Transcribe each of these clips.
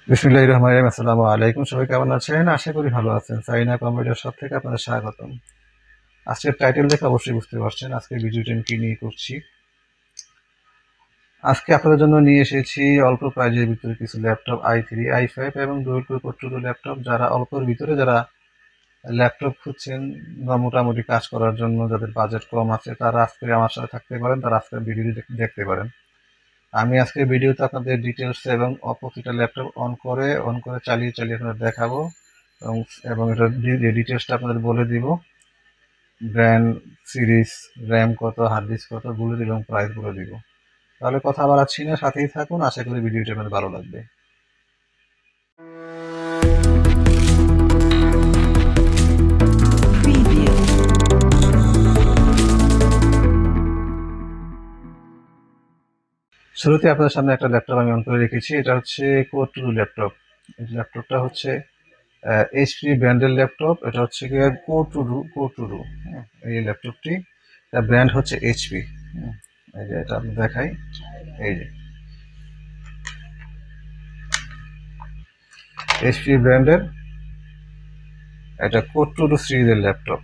বিসমিল্লাহির রহমানির রহিম। আসসালামু আলাইকুম। সবাই কেমন আছেন? আশা করি ভালো আছেন। সাইনা কম্পিউটার শপ থেকে আপনাদের স্বাগতম। আজকের টাইটেল দেখে অবশ্যই বুঝতে পারছেন আজকে ভিডিওটা আমি কি নিয়ে করছি। আজকে আপনাদের জন্য নিয়ে এসেছি অল্প প্রাইজের ভিতরে কিছু ল্যাপটপ i3, i5 এবং ডুয়েল কোর টু ল্যাপটপ। যারা অল্পের ভিতরে যারা ল্যাপটপ খুঁজছেন বা মোটামুটি কাজ করার জন্য, যাদের বাজেট কম আছে, তারা আজকে আমার সাথে থাকতে পারেন, তারা আজকের ভিডিওটি দেখতে পারেন। আমি আজকে ভিডিওতে আপনাদের ডিটেলস এবং প্রতিটা ল্যাপটপ অন করে চালিয়ে আপনাদের দেখাবো এবং এটার ডিটেলসটা আপনাদের বলে দিব। ব্র্যান্ড, সিরিজ, র্যাম কত, হার্ড ডিস্ক কত বলে দিব এবং প্রাইস বলে দিব। তাহলে কথা বাড়াচ্ছি না, সাথেই থাকুন। আশা করি ভিডিওটা আপনাদের ভালো লাগবে। শুরুতে আপনাদের সামনে একটা ল্যাপটপ আমি অন করে রেখেছি। এটা হচ্ছে কোর টু ল্যাপটপ। এই ল্যাপটপটা হচ্ছে এইচপি ব্র্যান্ডের ল্যাপটপ। এটা হচ্ছে গিয়ে কোর টু ডু। এই ল্যাপটপটি, এটা ব্র্যান্ড হচ্ছে এইচপি। এই যে এটা আমি দেখাই, এই যে এইচপি ব্র্যান্ডের এটা কোর টু ডু সিরিজের ল্যাপটপ।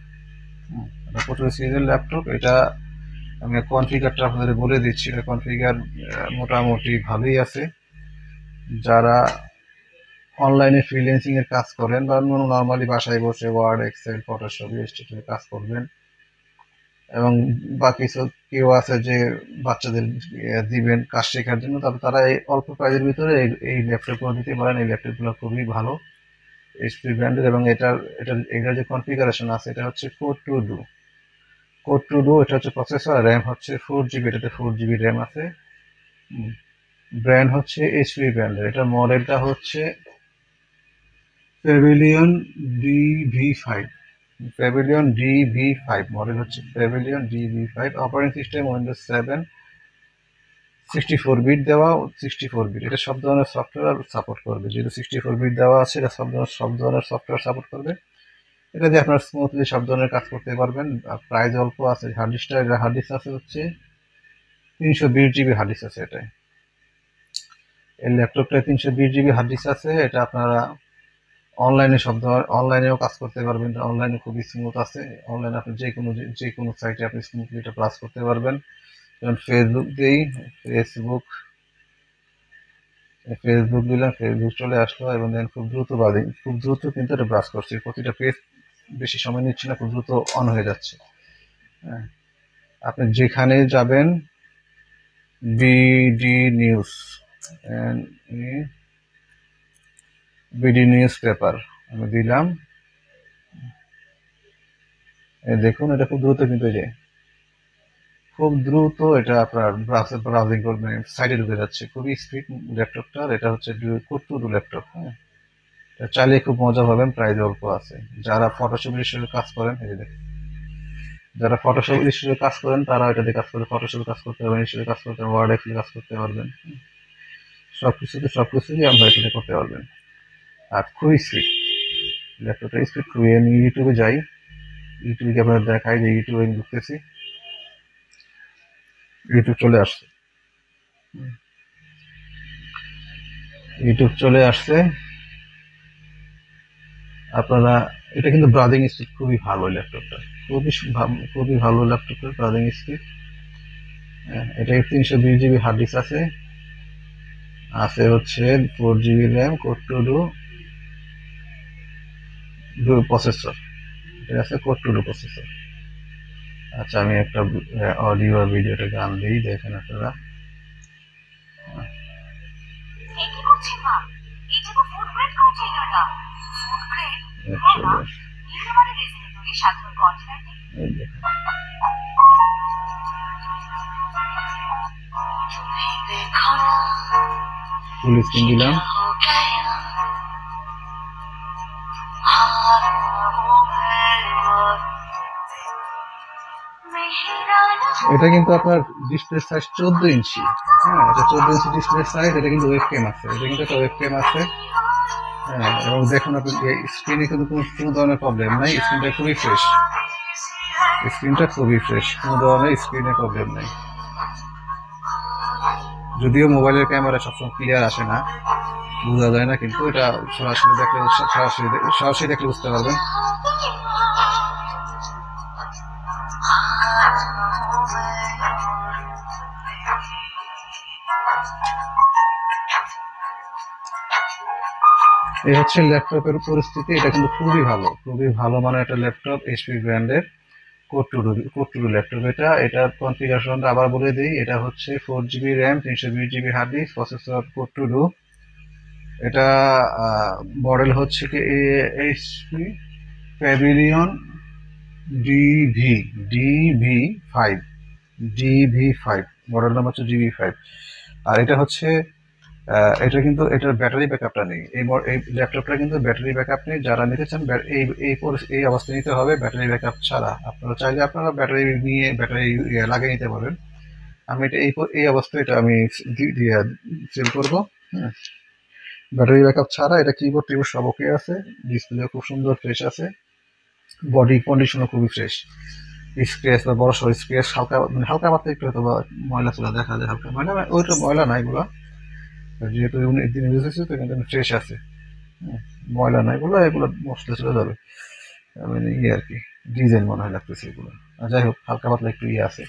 কোর টু ডু সিরিজের ল্যাপটপ। এটা আমি কনফিগারটা আপনাদের বলে দিচ্ছি। এটা কনফিগার মোটামুটি ভালোই আছে। যারা অনলাইনে ফ্রিল্যান্সিং এর কাজ করেন বা নর্মালি বাসায় বসে ওয়ার্ড, এক্সেল, ফটোশপ, ইলাস্ট্রেটর কাজ করবেন, এবং বাকি কেউ আছে যে বাচ্চাদের দিবেন কাজ শেখার জন্য, তবে তারা এই অল্প প্রাইজের ভিতরে এই ল্যাপটপগুলো দিতে পারেন। এই ল্যাপটপগুলো খুবই ভালো, এইচপি ব্র্যান্ডের। এবং এটার যে কনফিগারেশন আছে, এটা হচ্ছে কোর টু ডু। এটা হচ্ছে প্রসেসর, র্যাম হচ্ছে 4GB, এটাতে 4GB র্যাম আছে। ব্র্যান্ড হচ্ছে এইচপি ব্র্যান্ডের। এটার মডেলটা হচ্ছে Pavilion DV5। Pavilion DV5 model হচ্ছে Pavilion DV5। Operating system Windows 7, 64 bit দেওয়া। 64 বিট, এটা সব ধরনের সফটওয়্যার সাপোর্ট করবে। যেহেতু 64 বিট দেওয়া আছে, এটা সব ধরনের সফটওয়্যার সাপোর্ট করবে। এটা দিয়ে আপনার স্মুথলি সব ধরনের কাজ করতে পারবেন। প্রাইস অল্প আছে। হার্ড ডিস্ক আছে হচ্ছে 320GB হার্ড ডিস্ক আছে। এটাই এই ল্যাপটপটায় 320GB হার্ড ডিস্ক আছে। এটা আপনারা অনলাইনে অনলাইনেও কাজ করতে পারবেন। অনলাইনে খুবই স্মুথ আছে। অনলাইনে আপনি যে কোনো সাইটে আপনি স্মুথলি এটা প্লাস করতে পারবেন। যেমন ফেসবুক দিই, ফেসবুক দিলাম, ফেসবুক চলে আসলো এবং দেন খুব দ্রুত কিন্তু এটা ব্রাশ করছে। প্রতিটা পেজ বেশি সময় নিচ্ছে না, খুব দ্রুত অন হয়ে যাচ্ছে। হ্যাঁ, আপনি যেখানে যাবেন, BD news BD news paper আমি দিলাম। দেখুন এটা খুব দ্রুত কিন্তু খুব দ্রুত এটা আপনার ব্রাউজিং করবে, সাইডে ঢুকে যাচ্ছে। খুবই স্পিড ল্যাপটপটা। এটা হচ্ছে কোর টু ডু ল্যাপটপ। হ্যাঁ, চালিয়ে খুব মজা পাবেন। প্রাইস অল্প আছে। যারা ফটোশপ ইলাস্ট্রেটর কাজ করেন, যারা ফটোশপ ইলাস্ট্রেটর কাজ করেন, তারা এটা দিয়ে কাজ করে ফটোশপ কাজ করতে পারবেন, ইলাস্ট্রেটর কাজ করতে পারবেন, ওয়ার্ড, এক্সেল কাজ করতে পারবেন। সবকিছুই আমরা এটাতে করতে পারবেন। আর খুবই স্পিড ল্যাপটপটা, স্পিড খুবই। আমি ইউটিউবে যাই, ইউটিউবে আপনাদের দেখাই যে ইউটিউবে আমি ঢুকতেছি, ইউটিউব চলে আসছে। আপনারা এটা কিন্তু ব্রাউজিং স্পিড খুবই ভালো ল্যাপটপটা, খুবই ভালো ল্যাপটপের ব্রাউজিং স্পিড। এটা 320GB হার্ড ডিস্ক আছে হচ্ছে 4GB RAM, core two duo processor. এটা আছে কোর টু ডু প্রসেসর। আচ্ছা, আমি একটা অডিও ভিডিওটা গান দিই, দেখেন আপনারা। ফুল স্ক্রিন দিলাম। এটা কিন্তু আপনার ডিসপ্লে সাইজ 14 ইঞ্চি। হ্যাঁ, এটা 14 ইঞ্চি ডিসপ্লে সাইজ। এটা কিন্তু ওয়েবক্যাম আছে, হ্যাঁ, এবং দেখুন আপনি স্ক্রিনে কিন্তু কোনো ধরনের প্রবলেম নাই। স্ক্রিনটা খুবই ফ্রেশ, কোনো ধরনের স্ক্রিনে প্রবলেম নাই। যদিও মোবাইলের ক্যামেরা সবসময় ক্লিয়ার আসে না, বোঝা যায় না, কিন্তু এটা সরাসরি দেখলে সরাসরি দেখলে বুঝতে পারবেন। এই হচ্ছে ল্যাপটপের পরিস্থিতি। এটা কিন্তু খুবই ভালো মানের একটা ল্যাপটপ, এইচপি ব্র্যান্ডের কোড টু ডু ল্যাপটপ। এটার কনফিগারেশনটা আবার বলে দিই। এটা হচ্ছে 4GB RAM, 320GB hard disk, processor core two duo. এটা মডেল হচ্ছে কি HP Pavilion DV DV 5 DV 5, model নাম হচ্ছে ডিভি 5। আর এটা হচ্ছে এটা কিন্তু এটার ব্যাটারি ব্যাকআপটা নেই। এই ল্যাপটপটা কিন্তু ব্যাটারি ব্যাকআপ নেই। যারা নিতে চান এই অবস্থায় নিতে হবে ব্যাটারি ব্যাকআপ ছাড়া। আপনারা চাইলে আপনারা ব্যাটারি লাগিয়ে নিতে পারেন। আমি এটা এই অবস্থায় এটা আমি সেল করবো। ব্যাটারি ব্যাকআপ ছাড়া এটা কিবোর্ড টিবোর্ড সব ওকে আছে, ডিসপ্লে খুব সুন্দর ফ্রেশ আছে, বডি কন্ডিশনও খুবই ফ্রেশ। স্ক্র্যাচ বা বড় সড় স্ক্র্যাচ হালকা পাতলা একটু হয়তো বা ময়লা চলা দেখা যায়, হালকা ওইটা ময়লা নাই এগুলো, যেহেতু একদিন ইউজ হয়েছে তো এখানে ফ্রেশ আছে। ময়লা নাই এগুলো মশলা চলে যাবে, মানে আর কি ডিজাইন মনে হয় লাগতেছে এগুলো। যাই হোক, হালকা পাতলা একটু আছে।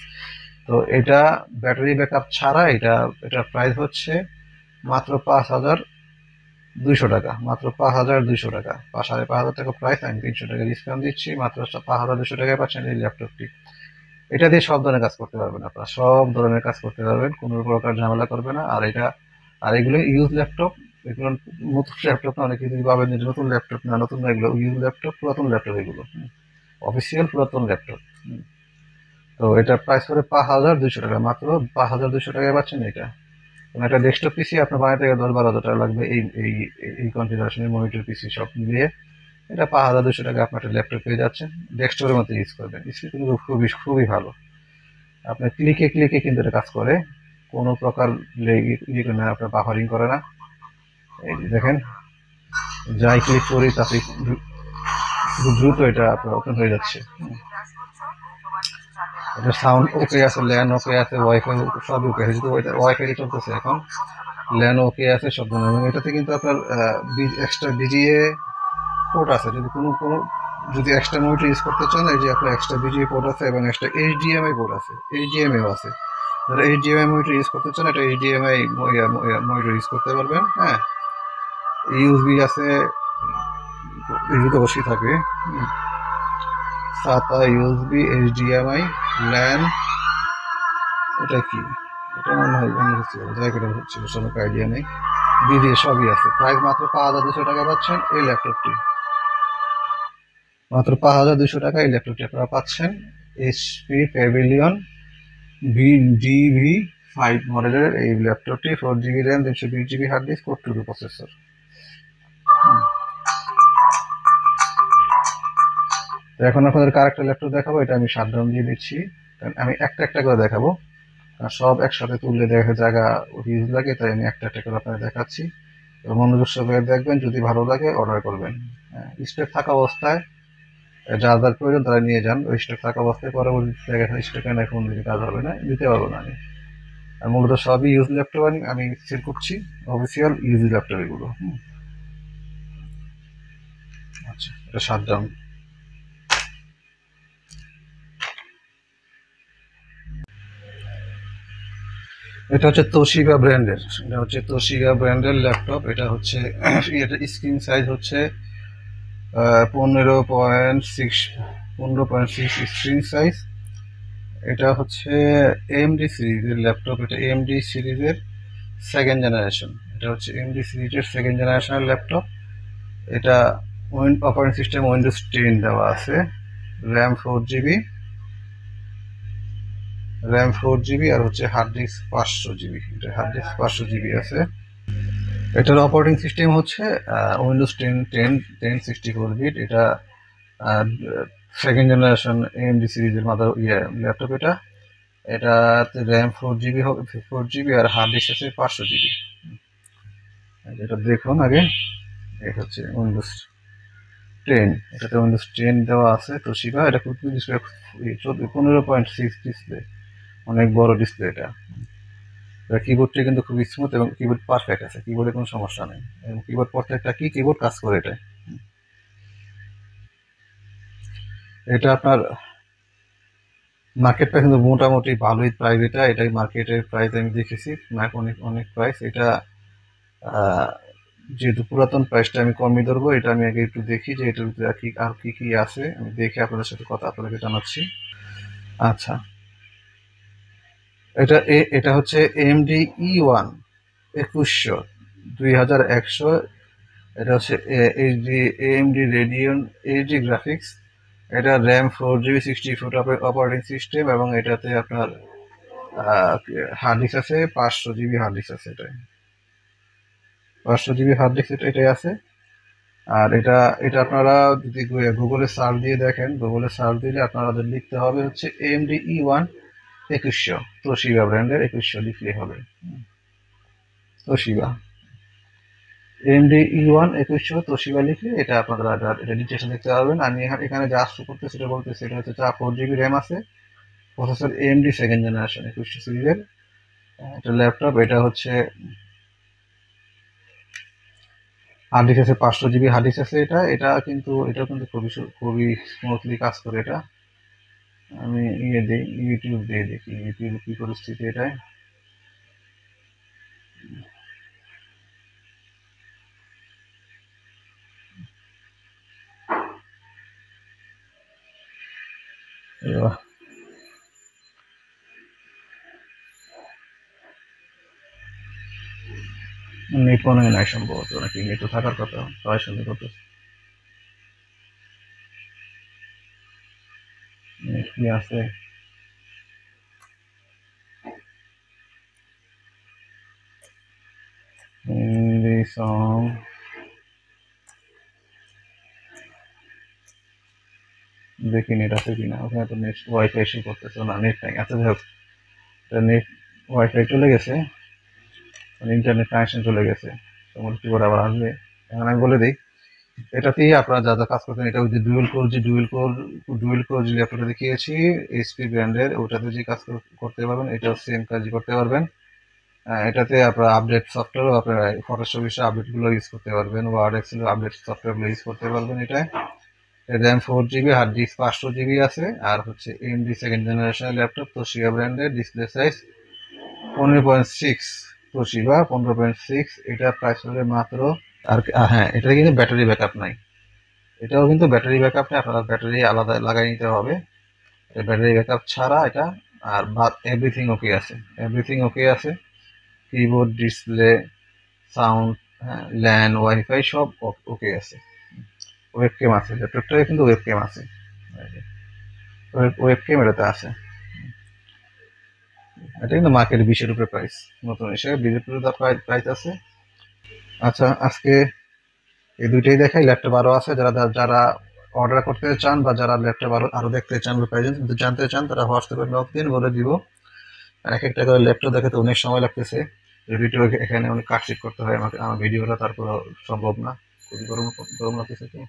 তো এটা ব্যাটারি ব্যাকআপ ছাড়া এটার প্রাইস হচ্ছে মাত্র 5,200 টাকা। মাত্র 5,200 টাকা, 5,500 টাকা প্রাইস। আমি 300 টাকা ডিসকাউন্ট দিচ্ছি, মাত্র 5,200 টাকায় পাচ্ছেন এই ল্যাপটপটি। এটা দিয়ে সব ধরনের কাজ করতে পারবেন, আপনারা সব ধরনের কাজ করতে পারবেন, কোনো প্রকার ঝামেলা করবে না। আর এগুলো ইউজ ল্যাপটপ, এগুলো নতুন ল্যাপটপ না। অনেকে যদি ভাবেন যে নতুন ল্যাপটপ না, নতুন না, এগুলো ইউজ ল্যাপটপ, পুরাতন ল্যাপটপ এগুলো, অফিসিয়াল পুরাতন ল্যাপটপ। তো এটার প্রাইস পড়ে 5,200 টাকা, মাত্র 5,200 টাকায় পাচ্ছেন এটা। একটা ডেস্কটপ পিসি আপনার বানাতে গেলে 10-12 হাজার টাকা লাগবে। এই কনফিগারেশনের মনিটর পিসি সব মিলিয়ে এটা 5,200 টাকা আপনার একটা ল্যাপটপ পেয়ে যাচ্ছেন, ডেস্কটপের মতো ইউজ করবেন। স্পিড কিন্তু খুবই ভালো, আপনার ক্লিকে কিন্তু এটা কাজ করে, কোনো প্রকার না, আপনার বাফারিং করে না। এই দেখেন, যাই ক্লিক করি তাতে খুব দ্রুত এটা আপনার ওপেন হয়ে যাচ্ছে। এটা সাউন্ড ওকে আছে, ল্যান ওকে আছে, ওয়াইফাই সব ওকে আছে, যেহেতু ওয়াইফাই চলতেছে এখন, ল্যান ওকে আছে সব ধরনের। এবং এটাতে কিন্তু আপনার এক্সট্রা বিজিএ পোর্ট আছে, যদি এক্সট্রা মনিটর ইউজ করতে চান, এই যে আপনার এক্সট্রা বিজিএ পোর্ট আছে এবং এক্সট্রা এইচডিএমআই পোর্ট আছে, এইচডিএমআই আছে। যারা এইচডিএমআই মনিটর ইউজ করতে চান, এটা এইচডিএমআই মনিটর ইউজ করতে পারবেন। হ্যাঁ, ইউএসবি আছে, ইউএসবি তো অবশ্যই থাকবে, SATA, ইউএসবি, এইচডিএমআই, ল্যান। এটা কি, এটা মনে হয় অন্য কিছু, জায়গাটা হচ্ছিল সব আইডিয়া নেই। বিজিএ সবই আছে। প্রাইস মাত্র 5,200 টাকা পাচ্ছেন এই ল্যাপটপটি। মাত্র 5,200 টাকা এই ল্যাপটপটি আপনারা পাচ্ছেন। এইচপি প্যাভিলিয়ন ডিভি 5 মডেলের এই ল্যাপটপটি, 4GB RAM, 320GB hard disk, core two duo processor. এখন আপনাদের আরেকটা ল্যাপটপ দেখাবো, এটা আমি শাটডাউন দিয়ে দিচ্ছি, কারণ আমি একটা করে দেখাবো, সব একসাথে তুললে দেখা জায়গা হিউজ লাগে, তাই আমি একটা করে আপনাদের দেখাচ্ছি। মনোযোগ সহকারে দেখবেন, যদি ভালো লাগে অর্ডার করবেন। স্টক থাকা অবস্থায় যার প্রয়োজন তারা নিয়ে যান। ওই স্টক থাকা অবস্থায় পরবর্তী জায়গায় স্টক না, ফোন দিলে কাজ হবে না, দিতে পারবো না আমি। আর মূলত সবই ইউজ ল্যাপটপ আমি সেল করছি, অফিসিয়াল ইউজ ল্যাপটপ এগুলো। আচ্ছা, এটা শাটডাউন। এটা হচ্ছে তোশিবা ব্র্যান্ডের ল্যাপটপ। এটা হচ্ছে এটা স্ক্রিন সাইজ হচ্ছে 15.6 স্ক্রিন সাইজ। এটা হচ্ছে AMD সিরিজের ল্যাপটপ। এটা AMD সিরিজের সেকেন্ড জেনারেশন। এটা হচ্ছে AMD সিরিজের সেকেন্ড জেনারেশনের ল্যাপটপ। এটা অপারেটিং সিস্টেম উইন্ডোজ 10 দেওয়া আছে। র্যাম 4GB আর হচ্ছে হার্ড ডিস্ক 500GB। এটা হার্ড ডিস্ক 500GB আছে। এটার অপারেটিং সিস্টেম হচ্ছে উইন্ডোজ 10 64 বিট। এটা সেকেন্ড জেনারেশন AMD সিরিজের ল্যাপটপ। এটাতে র্যাম 4GB আর হার্ড ডিস্ক আছে 500GB। এটা দেখুন আগে, এটা হচ্ছে উইন্ডোজ 10, এটাতে উইন্ডোজ 10 দেওয়া আছে। তোশিবা, এটা 15.6 ডিসপ্লে, অনেক বড় ডিসপ্লে এটা। কিবোর্ডটি কিন্তু খুবই স্মুথ এবং কিবোর্ড পারফেক্ট আছে, কিবোর্ডে কোনো সমস্যা নেই এবং কিবোর্ড প্রত্যেকটা কিবোর্ড কাজ করে এটা। এটা আপনার মার্কেট প্রাইস কিন্তু মোটামুটি ভালোই প্রাইস, এটাই মার্কেটের প্রাইস আমি দেখেছি, অনেক অনেক প্রাইস এটা। যেহেতু পুরাতন প্রাইসটা আমি কমই ধরবো, এটা আমি আগে একটু দেখি যে এটার ভিতরে আর কি কি আছে, আমি দেখে আপনাদের সাথে কথা আপনাদেরকে জানাচ্ছি। আচ্ছা, এটা হচ্ছে এমডি E1 2100 2100, এটা হচ্ছে HD AMD Radeon HD graphics. এটা র্যাম 4GB 64 অপারেটিং সিস্টেম এবং এটাতে আপনার হার্ড ডিস্ক আছে 500GB হার্ড ডিস্ক আছে, এটাই 500GB হার্ড ডিস্ক এটাই আছে। আর এটা এটা আপনারা যদি গুগলে সার্চ দিয়ে দেখেন, গুগলে সার্চ দিলে আপনাদের লিখতে হবে হচ্ছে AMD E1 2100, তোশিবা ব্র্যান্ডের 2100 লিখলে হবে। তোশিবা AMD E1 2100 তোশিবা লিখলে এটা আপনারা এটা ডিটেলস দেখতে পারবেন। আমি এখানে যা আশা করতেছি সেটা বলতেছি, এটা হচ্ছে 4GB র্যাম আছে, প্রসেসর AMD সেকেন্ড জেনারেশন 2100 সিরিজের এটা ল্যাপটপ। এটা হচ্ছে হার্ড ডিস্ক আছে 500GB হার্ড ডিস্ক আছে এটাও কিন্তু খুবই স্মুথলি কাজ করে এটা। আমি ইউটিউব দিয়ে দেখি ইউটিউব কি পরিস্থিতি এটায়। নেট মনে হয় নাই সম্ভবত, নাকি নেট থাকার কথা, সবাই সঙ্গে করতে নেট কি আছে। হিন্দি সং দেখি নেট আছে কিনা, ওখানে তো নেট ওয়াইফাই ইস্যু করতেছে না, নেট নাই। আচ্ছা যাই হোক, নেট ওয়াইফাই চলে গেছে, ইন্টারনেট কানেকশন চলে গেছে, কি করে আবার আসবে। এখন আমি বলে দিই, এটাতেই আপনারা যা যা কাজ করতেন, এটা হচ্ছে ডুয়েল কোর যে ল্যাপটপটা দেখিয়েছি এইচপি ব্র্যান্ডের, ওটাতে যে কাজ করতে পারবেন, এটাও সেম কাজই করতে পারবেন। এটাতে আপনারা আপডেট সফটওয়্যার, আপনারা ফটোশপ আপডেটগুলো ইউজ করতে পারবেন, ওয়ার্ড এক্সেল আপডেট সফটওয়্যারগুলো ইউজ করতে পারবেন। এটায় RAM 4GB hard disk 500GB আছে, আর হচ্ছে AMD সেকেন্ড জেনারেশনের ল্যাপটপ তোশিবা ব্র্যান্ডের, ডিসপ্লে সাইজ 15.6, তোশিবা 15.6। এটা প্রাইস হবে মাত্র, আর হ্যাঁ, এটা কিন্তু ব্যাটারি ব্যাকআপ নাই, এটাও কিন্তু ব্যাটারি ব্যাকআপ নেই, আপনার ব্যাটারি আলাদা লাগাই নিতে হবে, ব্যাটারি ব্যাকআপ ছাড়া এটা। আর এভরিথিং ওকে আছে, এভরিথিং ওকে আছে, keyboard, display, sound, LAN, wifi সব ওকে আছে। ওয়েবক্যাম আছে, ল্যাপটপটায় কিন্তু ওয়েবক্যাম আছে, ওয়েবক্যাম এটাতে আছে। এটা কিন্তু মার্কেট 20-এর উপরে প্রাইস, নতুন এসে 20-এর উপরে প্রাইস আছে। আচ্ছা, আজকে এই দুইটাই দেখাই, ল্যাপটপ আরো আছে, যারা যারা অর্ডার করতে চান বা যারা ল্যাপটপ আরো দেখতে চান বা প্রাইস জানতে চান, তারা হোয়াটসঅ্যাপে নক দিন, বলে দিব। এক একটা করে ল্যাপটপ দেখাতে অনেক সময় লাগতেছে, ভিডিও এখানে অনেক কাটছিট করতে হয় আমাকে, আমার ভিডিওটা তারপর সম্ভব না, খুবই গরম লাগতেছে। তো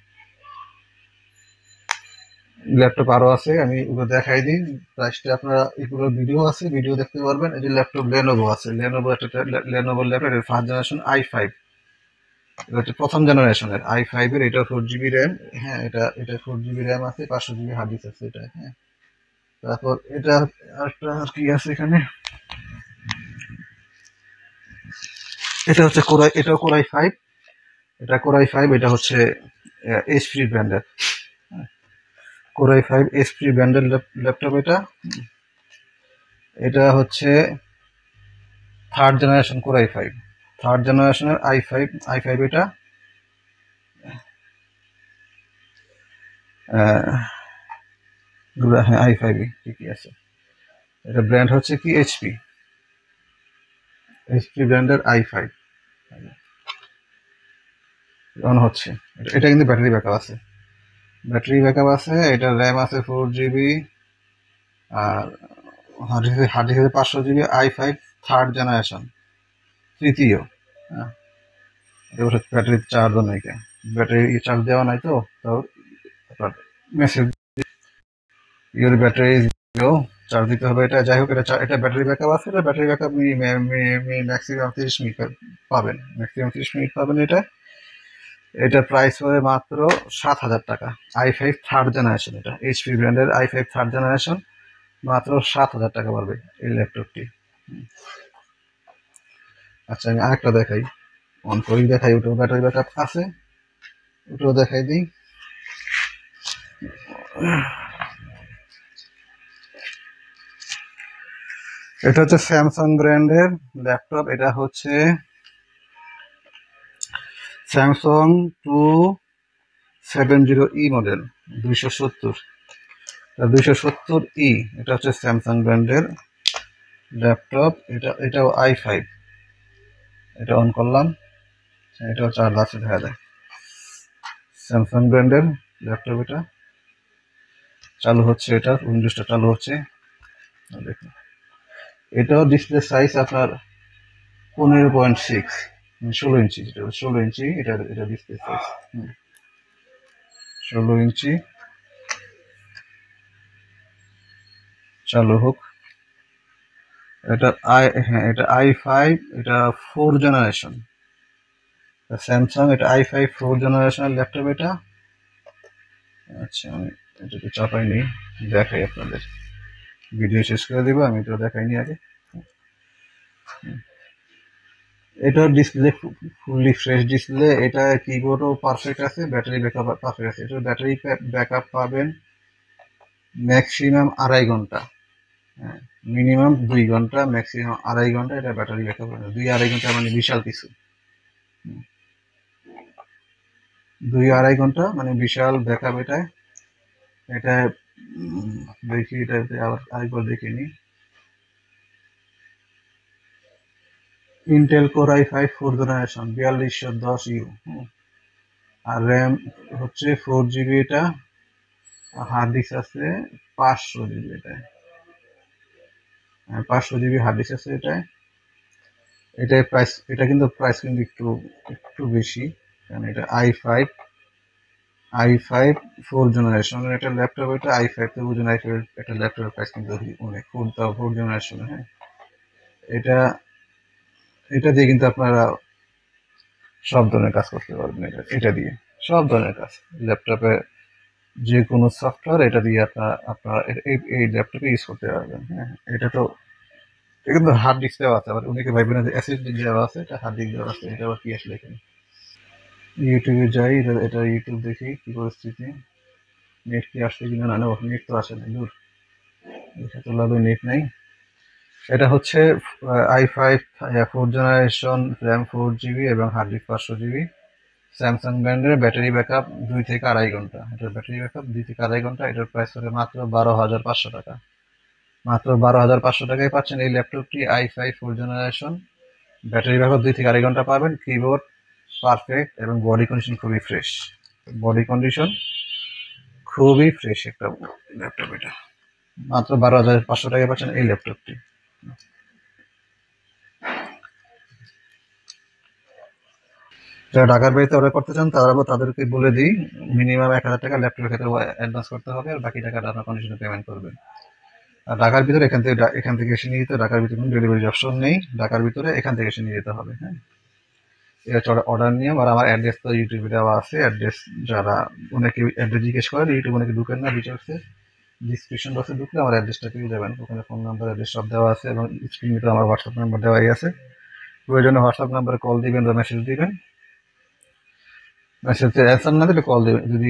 ল্যাপটপ আরো আছে, আমি ওগুলো দেখাই দিই, প্রাইসটা আপনারা এগুলো ভিডিও আছে, ভিডিও দেখতে পারবেন। এই যে ল্যাপটপ লেনোভো আছে, লেনোভো একটা Lenovo laptop, first generation i5, এটা হচ্ছে প্রথম জেনারেশনের i5 এর, এটা 4GB র্যাম। হ্যাঁ, এটা 4GB র্যাম আছে, 500GB হার্ড ডিস্ক আছে এটা। হ্যাঁ, তারপর এটা আর কি আছে এখানে, এটা হচ্ছে কোরাই 5, এটা কোরাই 5, এটা হচ্ছে এইচপি ব্র্যান্ডের, কোরাই 5 এইচপি ব্র্যান্ডের ল্যাপটপ এটা। এটা হচ্ছে থার্ড জেনারেশন কোরাই 5, থার্ড জেনারেশনের i5 এটা। হ্যাঁ, i5 ঠিকই আছে। এটা ব্র্যান্ড হচ্ছে কি এইচপি ব্র্যান্ডের i5 অন হচ্ছে। এটা কিন্তু ব্যাটারি ব্যাকআপ আছে, এটা র্যাম আছে 4GB, আর হার্ড ডিস্ক আছে 500GB, i5 থার্ড জেনারেশন, তৃতীয়। হ্যাঁ, ব্যাটারি চার্জও নাই, ব্যাটারি চার্জ দেওয়া নাই, তো তাও message your battery is low, charge দিতে হবে। এটা যাই হোক, এটা ব্যাটারি ব্যাকআপ আছে, এটা ব্যাটারি ব্যাকআপ ম্যাক্সিমাম 30 মিনিট পাবেন, ম্যাক্সিমাম 30 মিনিট পাবেন। এটা প্রাইস হবে মাত্র 7,000 টাকা। i5 থার্ড জেনারেশন, এটা এইচপি ব্র্যান্ডের i5 থার্ড জেনারেশন, মাত্র 7,000 টাকা পড়বে এই ল্যাপটপটি। আচ্ছা আমি আরেকটা দেখাই, অন করেই দেখাই, ওটাও ব্যাটারি ব্যাকআপ আছে, ওটাও দেখাই দিই। এটা হচ্ছে স্যামসাং ব্র্যান্ডের ল্যাপটপ, এটা হচ্ছে স্যামসাং 270E মডেল, 270E। এটা হচ্ছে স্যামসাং ব্র্যান্ডের ল্যাপটপ, এটাও i5। এটা অন করলাম, এটাও চার্জ আছে দেখা যায়। স্যামসাং ব্র্যান্ডের ল্যাপটপ, এটা চালু হচ্ছে, এটা উইন্ডোজটা চালু হচ্ছে দেখুন। এটাও ডিসপ্লে সাইজ আপনার 15.6, 16 ইঞ্চি, 16 ইঞ্চি এটা ডিসপ্লে সাইজ, 16 ইঞ্চি। চালু হোক। এটা এটা i5, এটা 4 জেনারেশন স্যামসাং, এটা i5 4 জেনারেশনের ল্যাপটপ এটা। আচ্ছা আমি এটাকে চাপাইনি, দেখাই আপনাদের, ভিডিও শেষ করে দিব, আমি তো দেখাইনি আগে। এটা ডিসপ্লে ফুললি ফ্রেশ ডিসপ্লে, এটা কিবোর্ডও পারফেক্ট আছে, ব্যাটারি ব্যাকআপ পারফেক্ট আছে। এটা ব্যাটারি ব্যাকআপ পাবেন ম্যাক্সিমাম 2.5 ঘন্টা, মিনিমাম 2 ঘন্টা, ম্যাক্সিমাম 2.5 ঘন্টা এটা ব্যাটারি ব্যাকআপ। 2-2.5 ঘন্টা মানে বিশাল কিছু, 2-2.5 ঘন্টা মানে বিশাল ব্যাকআপ এটায়। এটা দেখি, এটাতে আবার আরেকবার দেখে নি। Intel core i5 4 generation, 4210U, আর র্যাম হচ্ছে 4GB এটা, হার্ড ডিস্ক আছে 500GB এটায়, 500GB হার্ড ডিস্ক আছে এটায়। এটার প্রাইস, এটা কিন্তু প্রাইস কিন্তু একটু বেশি, কারণ এটা i5 4 জেনারেশন একটা ল্যাপটপ, এটা i5 তো বুঝুন, i5 একটা ল্যাপটপের প্রাইস কিন্তু অনেক, 4 জেনারেশন। হ্যাঁ, এটা দিয়ে কিন্তু আপনারা সব ধরনের কাজ করতে পারবেন, এটা দিয়ে সব ধরনের কাজ। ল্যাপটপে যে কোনো সফটওয়্যার এটা দিয়ে আপনারা এই ল্যাপটপে ইউজ করতে পারবেন। হ্যাঁ, এটা তো কিন্তু হার্ড ডিস্ক দেওয়া আছে, আবার অনেকে ভাইবেন যে এসএসডি দেওয়া আছে, এটা হার্ড ডিস্ক দেওয়া আছে, এটা আবার কি আসলে এখানে। ইউটিউবে যাই, এটা ইউটিউব দেখি কি পরিস্থিতি, নেট কি আসছে কিনা। না, নেট তো আসে না, দূর, এটা তো লাগবে, নেট নাই। এটা হচ্ছে i5 4 জেনারেশন, র্যাম 4GB এবং হার্ড ডিস্ক 500GB, স্যামসাং ব্র্যান্ডের, ব্যাটারি ব্যাকআপ 2 থেকে 2.5 ঘন্টা। এটার ব্যাটারি ব্যাকআপ 2 থেকে 2.5 ঘন্টা। এটার প্রাইস হবে মাত্র 12,500 টাকা। মাত্র 12,500 টাকায় পাচ্ছেন এই ল্যাপটপটি, i5 4 জেনারেশন, ব্যাটারি ব্যাকআপ 2 থেকে 2.5 ঘন্টা পাবেন, কিবোর্ড পারফেক্ট এবং বডি কন্ডিশন খুবই ফ্রেশ, বডি কন্ডিশন খুবই ফ্রেশ একটা ল্যাপটপ। এটা মাত্র 12,500 টাকায় পাচ্ছেন এই ল্যাপটপটি। যারা ঢাকার বাড়িতে অর্ডার করতে চান তাদেরকে বলে দিই, মিনিমাম 1,000 টাকা ল্যাপটপের ক্ষেত্রে অ্যাডভান্স করতে হবে, আর বাকি টাকাটা আপনার কন্ডিশনে পেমেন্ট করবেন। আর ঢাকার ভিতরে এখান থেকে এসে নিয়ে যেতে, ঢাকার ভিতরে কোনো ডেলিভারি অপশন নেই, ঢাকার ভিতরে এখান থেকে এসে নিয়ে যেতে হবে। হ্যাঁ, এটা হচ্ছে অর্ডার নিয়ম। আর আমার অ্যাড্রেস তো ইউটিউবে দেওয়া আছে, অ্যাড্রেস যারা অনেকে অ্যাড্রেস জিজ্ঞেস করেন, ইউটিউব অনেকে ঢুকেন না ডিটেলসে, ডিসক্রিপশন বক্সে ঢুকলে আমার অ্যাড্রেসটা পেয়ে যাবেন, ওখানে ফোন নাম্বার অ্যাড্রেস সব দেওয়া আছে, এবং স্ক্রিনে তো আমার হোয়াটসঅ্যাপ নাম্বার দেওয়াই আছে। প্রয়োজনে হোয়াটসঅ্যাপ নাম্বারে কল দিবেন বা মেসেজ দিবেন, মেসেজে অ্যান্সার না দিলে কল দিবেন, যদি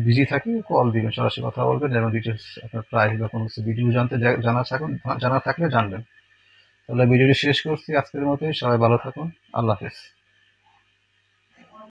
বিজি থাকি কল দিবেন, সরাসরি কথা বলবেন, যেন ডিটেলস আপনার প্রাইস বা কোনো কিছু ভিডিও জানা থাকলে জানবেন। তাহলে ভিডিওটি শেষ করছি আজকের মতোই, সবাই ভালো থাকুন, আল্লাহ হাফেজ।